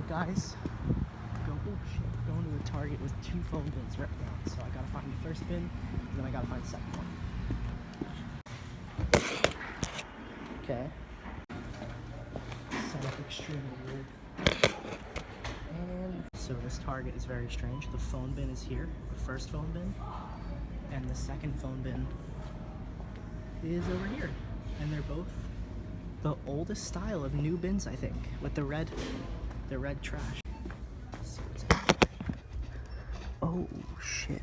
guys. Going to the Target with 2 phone bins right now. So I gotta find the first bin, and then I gotta find the second one. Okay. Set up extremely weird. And so this Target is very strange. The phone bin is here, the first phone bin, and the second phone bin is over here. And they're both the oldest style of new bins, I think, with the red trash. Let's see what's in there. Oh shit.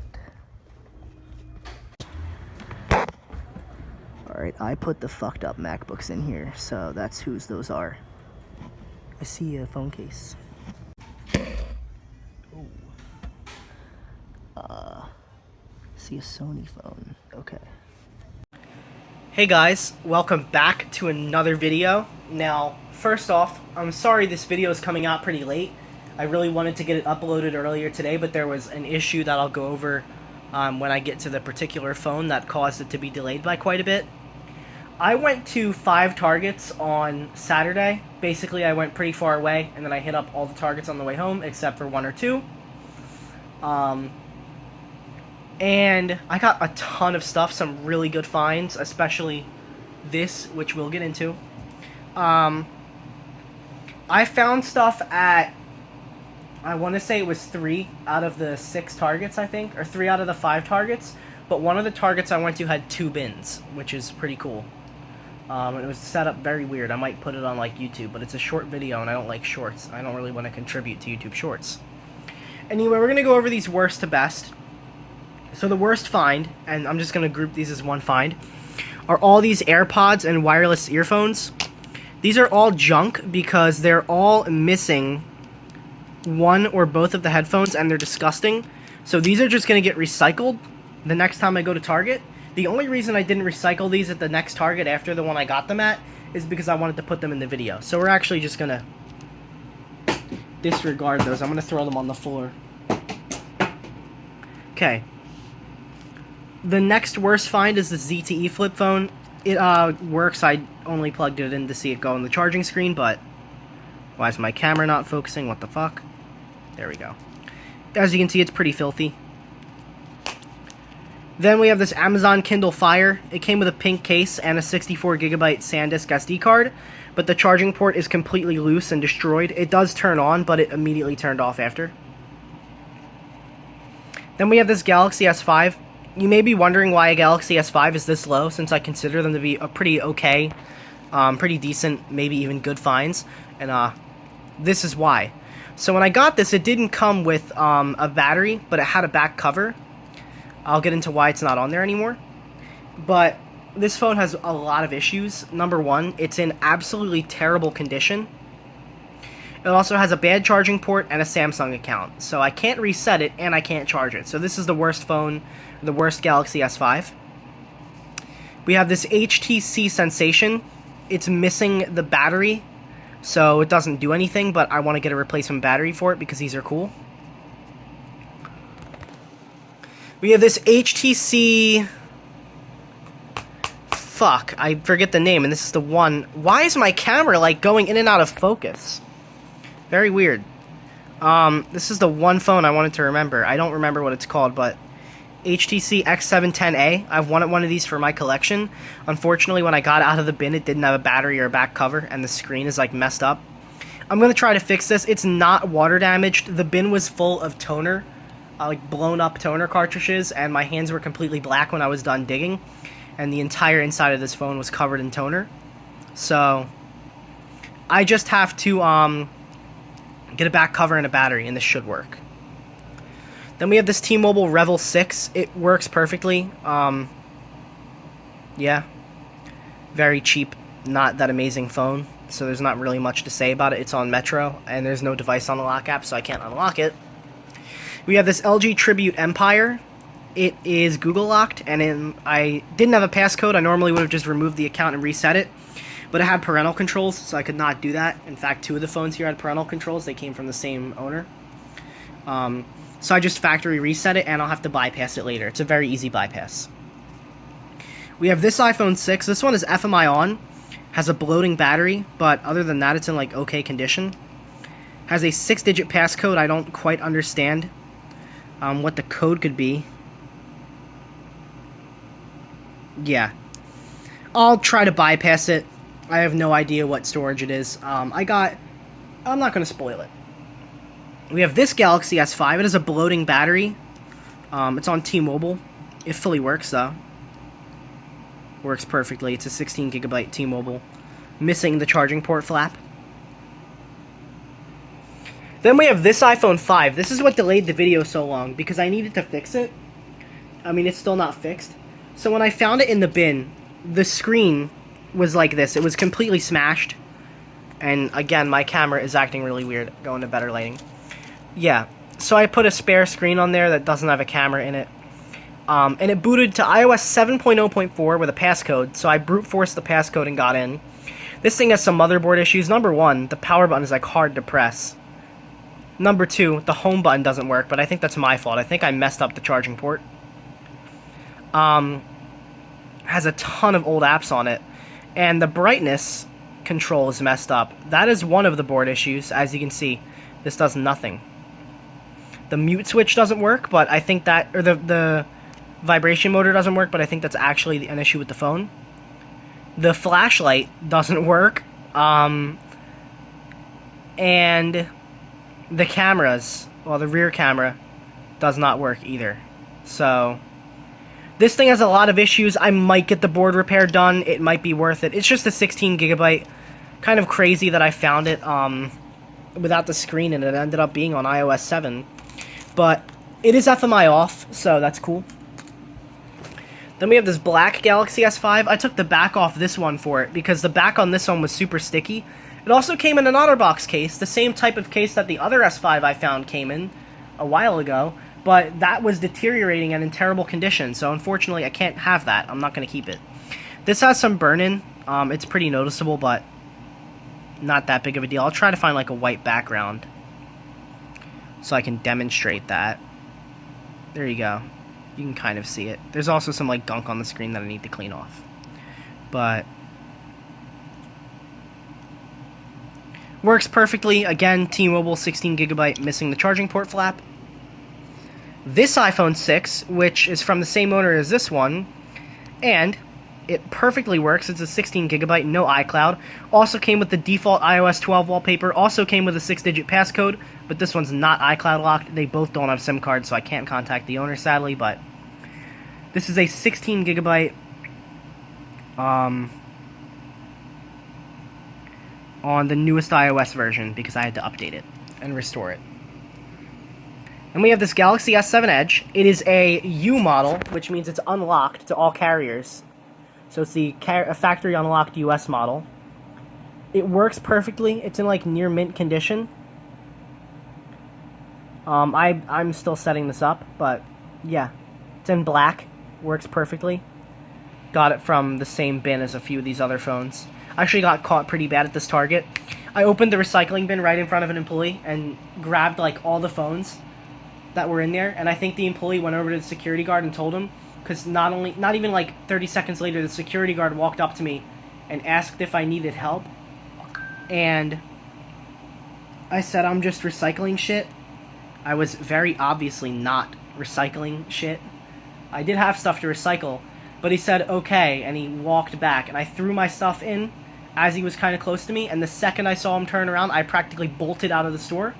Alright, I put the fucked up MacBooks in here, so that's whose those are. I see a phone case. Oh. See a Sony phone. Okay. Hey guys, welcome back to another video. Now, first off, I'm sorry this video is coming out pretty late. I really wanted to get it uploaded earlier today, but there was an issue that I'll go over when I get to the particular phone that caused it to be delayed by quite a bit. I went to 5 Targets on Saturday. Basically, I went pretty far away, and then I hit up all the Targets on the way home, except for 1 or 2. And I got a ton of stuff, some really good finds, especially this, which we'll get into. I found stuff at, I want to say it was 3 out of the 6 Targets, I think, or 3 out of the 5 Targets, but one of the Targets I went to had 2 bins, which is pretty cool. It was set up very weird. I might put it on like YouTube, but it's a short video and I don't like shorts. I don't really want to contribute to YouTube Shorts. Anyway, we're going to go over these worst to best. So the worst find, and I'm just going to group these as one find, are all these AirPods and wireless earphones. These are all junk because they're all missing one or both of the headphones and they're disgusting. So these are just going to get recycled the next time I go to Target. The only reason I didn't recycle these at the next Target after the one I got them at is because I wanted to put them in the video. So we're actually just going to disregard those. I'm going to throw them on the floor. Okay. The next worst find is the ZTE flip phone. It works. I only plugged it in to see it go on the charging screen, but why is my camera not focusing? What the fuck? There we go. As you can see, it's pretty filthy. Then we have this Amazon Kindle Fire. It came with a pink case and a 64GB SanDisk SD card, but the charging port is completely loose and destroyed. It does turn on, but it immediately turned off after. Then we have this Galaxy S5. You may be wondering why a Galaxy S5 is this low, since I consider them to be a pretty okay, pretty decent, maybe even good finds, and this is why. So when I got this, it didn't come with a battery, but it had a back cover. I'll get into why it's not on there anymore. But this phone has a lot of issues. Number one, it's in absolutely terrible condition. It also has a bad charging port and a Samsung account. So I can't reset it and I can't charge it. So this is the worst phone, the worst Galaxy S5. We have this HTC Sensation. It's missing the battery, so it doesn't do anything, but I want to get a replacement battery for it because these are cool. We have this HTC... Fuck, I forget the name, and this is the one... Why is my camera, like, going in and out of focus? Very weird. This is the one phone I wanted to remember. I don't remember what it's called, but... HTC X710A. I've wanted one of these for my collection. Unfortunately, when I got out of the bin, it didn't have a battery or a back cover, and the screen is, like, messed up. I'm going to try to fix this. It's not water damaged. The bin was full of toner. Like blown up toner cartridges, and my hands were completely black when I was done digging, and the entire inside of this phone was covered in toner. So I just have to get a back cover and a battery, and this should work. Then we have this T-Mobile Revel 6. It works perfectly. Yeah, very cheap, not that amazing phone, so there's not really much to say about it. It's on Metro, and there's no device on the lock app, so I can't unlock it. We have this LG Tribute Empire. It is Google locked, and I didn't have a passcode. I normally would have just removed the account and reset it, but it had parental controls, so I could not do that. In fact, 2 of the phones here had parental controls. They came from the same owner. So I just factory reset it, and I'll have to bypass it later. It's a very easy bypass. We have this iPhone 6. This one is FMI on. Has a bloating battery, but other than that, it's in like okay condition. Has a 6-digit passcode. I don't quite understand what the code could be. Yeah. I'll try to bypass it. I have no idea what storage it is. I'm not going to spoil it. We have this Galaxy S5. It has a bloating battery. It's on T-Mobile. It fully works, though. Works perfectly. It's a 16 gigabyte T-Mobile. Missing the charging port flap. Then we have this iPhone 5. This is what delayed the video so long, because I needed to fix it. I mean, it's still not fixed. So when I found it in the bin, the screen was like this. It was completely smashed. And again, my camera is acting really weird. Going to better lighting. Yeah. So I put a spare screen on there that doesn't have a camera in it. And it booted to iOS 7.0.4 with a passcode. So I brute forced the passcode and got in. This thing has some motherboard issues. Number one, the power button is like hard to press. Number two, the home button doesn't work, but I think that's my fault. I think I messed up the charging port. Has a ton of old apps on it. And the brightness control is messed up. That is one of the board issues. As you can see, this does nothing. The mute switch doesn't work, but I think that... Or the vibration motor doesn't work, but I think that's actually an issue with the phone. The flashlight doesn't work. And the cameras, well, the rear camera does not work either. So this thing has a lot of issues. I might get the board repair done. It might be worth it. It's just a 16 gigabyte. Kind of crazy that I found it without the screen, and it ended up being on iOS 7. But it is FMI off, so that's cool. Then we have this black Galaxy S5. I took the back off this one for it because the back on this one was super sticky. It also came in an OtterBox case, the same type of case that the other S5 I found came in a while ago, but that was deteriorating and in terrible condition, so unfortunately I can't have that. I'm not going to keep it. This has some burn-in. It's pretty noticeable, but not that big of a deal. I'll try to find like a white background so I can demonstrate that. There you go. You can kind of see it. There's also some like gunk on the screen that I need to clean off. But works perfectly. Again, T-Mobile 16 gigabyte, missing the charging port flap. This iPhone 6, which is from the same owner as this one, and it perfectly works. It's a 16 gigabyte, no iCloud. Also came with the default iOS 12 wallpaper. Also came with a 6-digit passcode, but this one's not iCloud locked. They both don't have SIM cards, so I can't contact the owner, sadly, but this is a 16 gigabyte on the newest iOS version because I had to update it and restore it. And we have this Galaxy S7 Edge. It is a U model, which means it's unlocked to all carriers. So it's the factory unlocked US model. It works perfectly. It's in like near mint condition. I'm still setting this up, but yeah. It's in black. Works perfectly. Got it from the same bin as a few of these other phones. I actually got caught pretty bad at this Target. I opened the recycling bin right in front of an employee and grabbed like all the phones that were in there, and I think the employee went over to the security guard and told him, because not even like 30 seconds later, the security guard walked up to me and asked if I needed help, and I said I'm just recycling shit. I was very obviously not recycling shit. I did have stuff to recycle, but he said okay, and he walked back, and I threw my stuff in as he was kind of close to me, and the second I saw him turn around, I practically bolted out of the store.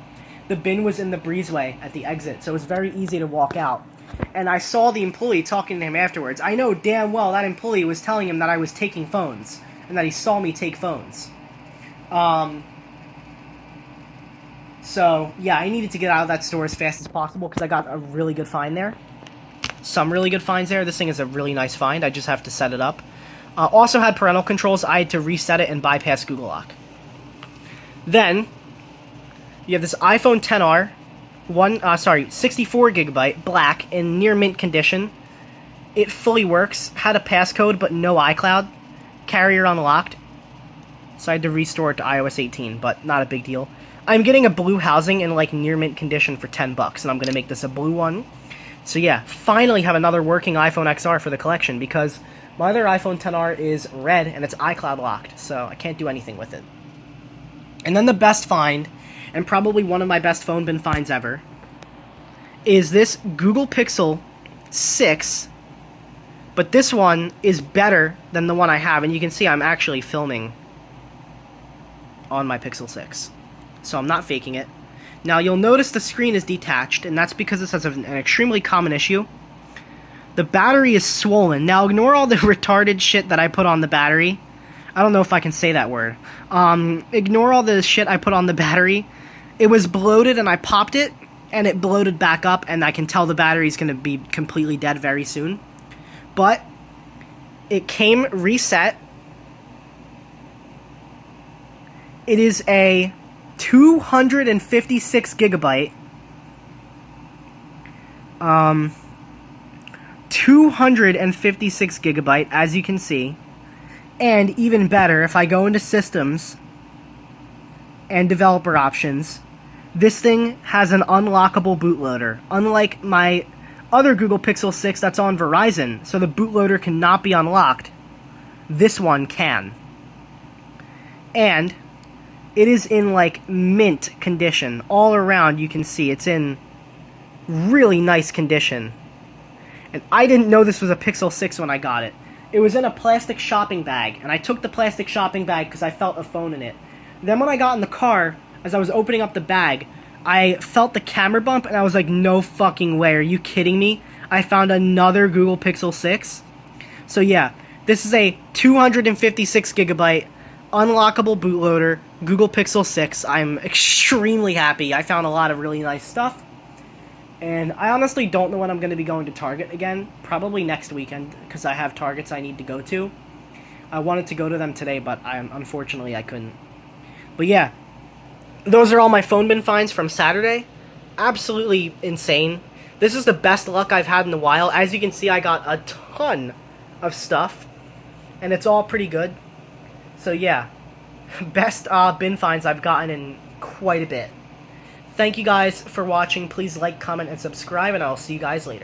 The bin was in the breezeway at the exit, so it was very easy to walk out. And I saw the employee talking to him afterwards. I know damn well that employee was telling him that I was taking phones, and that he saw me take phones. So, yeah, I needed to get out of that store as fast as possible, because I got a really good find there. Some really good finds there. This thing is a really nice find. I just have to set it up. Also had parental controls. I had to reset it and bypass Google Lock. Then you have this iPhone XR, 64 gigabyte, black, in near mint condition. It fully works. Had a passcode, but no iCloud. Carrier unlocked. So I had to restore it to iOS 18, but not a big deal. I'm getting a blue housing in like near mint condition for $10, and I'm going to make this a blue one. So yeah, finally have another working iPhone XR for the collection, because my other iPhone XR is red and it's iCloud locked, so I can't do anything with it. And then the best find, and probably one of my best phone bin finds ever, is this Google Pixel 6, but this one is better than the one I have, and you can see I'm actually filming on my Pixel 6, so I'm not faking it. Now you'll notice the screen is detached, and that's because this has an extremely common issue. The battery is swollen. Now ignore all the retarded shit that I put on the battery. I don't know if I can say that word. Ignore all the shit I put on the battery. It was bloated and I popped it, and it bloated back up, and I can tell the battery's going to be completely dead very soon. But it came reset. It is a 256 gigabyte 256 gigabyte, as you can see. And even better, if I go into systems and developer options, this thing has an unlockable bootloader, unlike my other Google Pixel 6 that's on Verizon, so the bootloader cannot be unlocked. This one can. And it is in like mint condition. All around you can see it's in really nice condition. And I didn't know this was a Pixel 6 when I got it. It was in a plastic shopping bag, and I took the plastic shopping bag because I felt a phone in it. Then when I got in the car, as I was opening up the bag, I felt the camera bump, and I was like, no fucking way, are you kidding me? I found another Google Pixel 6. So yeah, this is a 256 gigabyte unlockable bootloader Google Pixel 6. I'm extremely happy. I found a lot of really nice stuff. And I honestly don't know when I'm going to be going to Target again. Probably next weekend, because I have Targets I need to go to. I wanted to go to them today, but unfortunately I couldn't. But yeah, those are all my phone bin finds from Saturday. Absolutely insane. This is the best luck I've had in a while. As you can see, I got a ton of stuff, and it's all pretty good. So yeah, best bin finds I've gotten in quite a bit. Thank you guys for watching. Please like, comment, and subscribe, and I'll see you guys later.